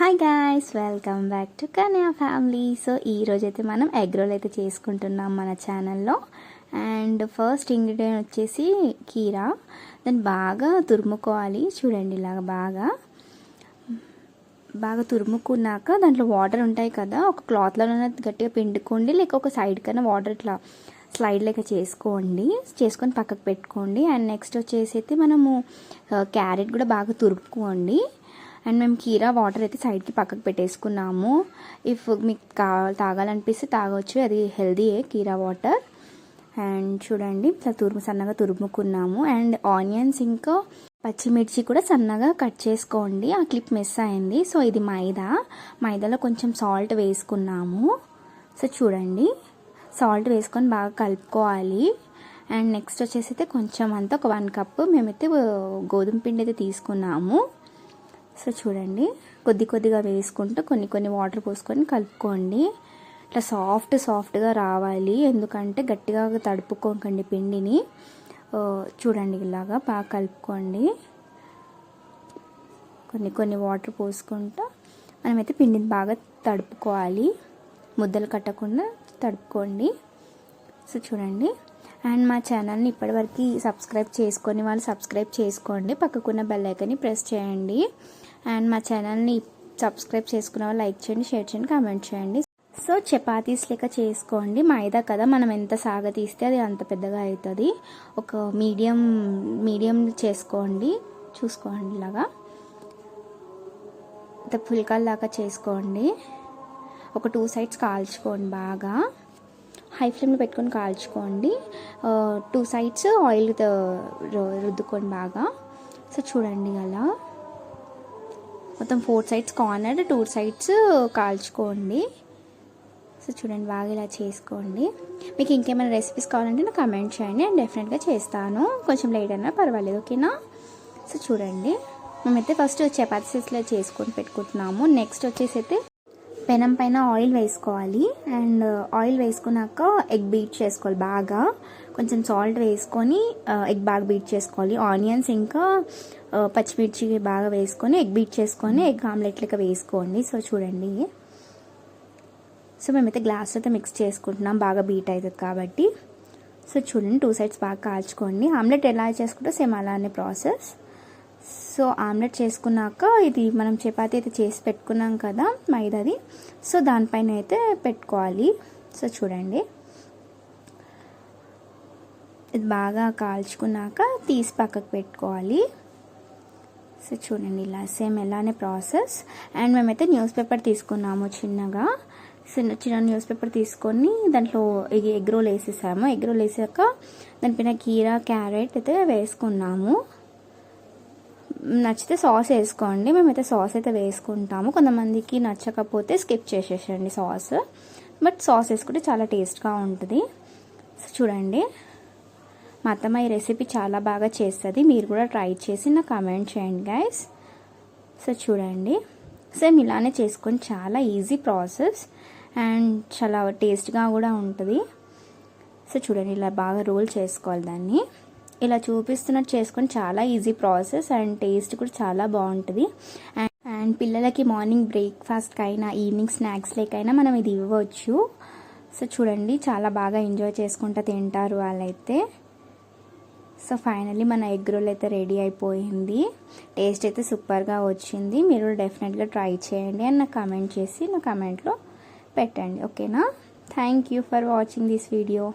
Hi guys, welcome back to Kanya family. So ఈరోజు అయితే మనం ఎగ్ రోల్ అయితే చేసుకుంటున్నాం మన ఛానల్లో. అండ్ ఫస్ట్ ఇంగ్రీడియంట్ వచ్చేసి కీరా. దాన్ని బాగా తురుముకోవాలి. చూడండి, ఇలాగ బాగా తురుముకున్నాక దాంట్లో వాటర్ ఉంటాయి కదా, ఒక క్లాత్లో గట్టిగా పిండుకోండి, లేక ఒక సైడ్ కన్నా వాటర్ ఇట్లా స్లైడ్ లెక్క చేసుకొని పక్కకు పెట్టుకోండి. అండ్ నెక్స్ట్ వచ్చేసి అయితే మనము క్యారెట్ కూడా బాగా తురుముకోండి. అండ్ మేము కీరా వాటర్ అయితే సైడ్కి పక్కకు పెట్టేసుకున్నాము. ఇఫ్ మీకు తాగాలనిపిస్తే తాగొచ్చు, అది హెల్దీయే కీరా వాటర్. అండ్ చూడండి, ఇట్లా సన్నగా తురుముకున్నాము. అండ్ ఆనియన్స్ ఇంకా పచ్చిమిర్చి కూడా సన్నగా కట్ చేసుకోండి. ఆ క్లిప్ మిస్ అయింది. సో ఇది మైదాలో కొంచెం సాల్ట్ వేసుకున్నాము. సో చూడండి, సాల్ట్ వేసుకొని బాగా కలుపుకోవాలి. అండ్ నెక్స్ట్ వచ్చేసి అయితే కొంచెం అంతా ఒక 1 కప్ మేమైతే గోధుమ పిండి అయితే తీసుకున్నాము. సో చూడండి, కొద్దిగా వేసుకుంటూ కొన్ని వాటర్ పోసుకొని కలుపుకోండి. ఇట్లా సాఫ్ట్గా రావాలి, ఎందుకంటే గట్టిగా తడుపుకోకండి పిండిని. చూడండి, ఇలాగా బాగా కలుపుకోండి. కొన్ని వాటర్ పోసుకుంటూ మనమైతే పిండిని బాగా తడుపుకోవాలి, ముద్దలు కట్టకుండా తడుపుకోండి. సో చూడండి, అండ్ మా ఛానల్ని ఇప్పటివరకు సబ్స్క్రైబ్ చేసుకొని వాళ్ళు సబ్స్క్రైబ్ చేసుకోండి, పక్కకున్న బెల్ ఐకాన్ని ప్రెస్ చేయండి. అండ్ మా ఛానల్ని సబ్స్క్రైబ్ చేసుకున్న వాళ్ళు లైక్ చేయండి, షేర్ చేయండి, కామెంట్ చేయండి. సో చపాతీస్ లెక్క చేసుకోండి. మైదా కదా, మనం ఎంత సాగతీస్తే అది అంత పెద్దగా అవుతుంది. ఒక మీడియం చేసుకోండి, చూసుకోండి. ఇలాగా పుల్కాల్లాగా చేసుకోండి. ఒక 2 సైడ్స్ కాల్చుకోండి, బాగా హై ఫ్లేమ్లో పెట్టుకొని కాల్చుకోండి. 2 సైడ్స్ ఆయిల్ రుద్దుకోండి బాగా. సో చూడండి, అలా మొత్తం 4 సైడ్స్ కార్నర్, 2 సైడ్స్ కాల్చుకోండి. సో చూడండి, బాగా ఇలా చేసుకోండి. మీకు ఇంకేమైనా రెసిపీస్ కావాలంటే నాకు కమెంట్ చేయండి, నేను డెఫినెట్గా చేస్తాను. కొంచెం లేట్ అయినా పర్వాలేదు, ఓకేనా? సో చూడండి, మేమైతే ఫస్ట్ చపాతీస్లో చేసుకొని పెట్టుకుంటున్నాము. నెక్స్ట్ వచ్చేసి అయితే పెనం పైన ఆయిల్ వేసుకోవాలి. అండ్ ఆయిల్ వేసుకున్నాక ఎగ్ బీట్ చేసుకోవాలి బాగా. కొంచెం సాల్ట్ వేసుకొని ఎగ్ బాగా బీట్ చేసుకోవాలి. ఆనియన్స్ ఇంకా పచ్చిమిర్చి బాగా వేసుకొని ఎగ్ బీట్ చేసుకొని ఎగ్ ఆమ్లెట్ లెక్క వేసుకోండి. సో చూడండి, సో మేమైతే గ్లాస్లో అయితే మిక్స్ చేసుకుంటున్నాం, బాగా బీట్ అవుతుంది కాబట్టి. సో చూడండి, 2 సైడ్స్ బాగా కాల్చుకోండి. ఆమ్లెట్ ఎలా చేసుకుంటే సేమ్ అలానే ప్రాసెస్. సో ఆమ్లెట్ చేసుకున్నాక ఇది మనం చపాతీ అయితే చేసి పెట్టుకున్నాం కదా మైదాది, సో దానిపైన అయితే పెట్టుకోవాలి. సో చూడండి, ఇది బాగా కాల్చుకున్నాక తీసి పక్కకు పెట్టుకోవాలి. సో చూడండి, ఇలా సేమ్ ఎలానే ప్రాసెస్. అండ్ మేమైతే న్యూస్ పేపర్ తీసుకున్నాము, చిన్న న్యూస్ పేపర్ తీసుకొని దాంట్లో ఎగ్ రోల్ వేసేసాము. ఎగ్ రోల్ వేసాక దానిపైన కీరా క్యారెట్ అయితే వేసుకున్నాము. నచ్చితే సాస్ వేసుకోండి, మేమైతే సాస్ అయితే వేసుకుంటాము. కొంతమందికి నచ్చకపోతే స్కిప్ చేసేసండి సాస్, బట్ సాస్ వేసుకుంటే చాలా టేస్ట్గా ఉంటుంది. సో చూడండి, మా అత్తమ్మ ఈ రెసిపీ చాలా బాగా చేస్తుంది, మీరు కూడా ట్రై చేసి నాకు కమెంట్ చేయండి గైస్. సో చూడండి, సేమ్ ఇలానే చేసుకొని చాలా ఈజీ ప్రాసెస్ అండ్ చాలా టేస్ట్గా కూడా ఉంటుంది. సో చూడండి, ఇలా బాగా రోల్ చేసుకోవాలి దాన్ని. ఇలా చూపిస్తున్నట్టు చేసుకొని చాలా ఈజీ ప్రాసెస్ అండ్ టేస్ట్ కూడా చాలా బాగుంటుంది. అండ్ పిల్లలకి మార్నింగ్ బ్రేక్ఫాస్ట్కి అయినా ఈవినింగ్ స్నాక్స్ లేకైనా మనం ఇది ఇవ్వచ్చు. సో చూడండి, చాలా బాగా ఎంజాయ్ చేసుకుంటూ తింటారు వాళ్ళైతే. సో ఫైనల్లీ మన ఎగ్ రోల్ అయితే రెడీ అయిపోయింది. టేస్ట్ అయితే సూపర్గా వచ్చింది. మీరు డెఫినెట్గా ట్రై చేయండి అండ్ నాకు కమెంట్ చేసి నా కమెంట్లో పెట్టండి, ఓకేనా? Thank you for watching this video.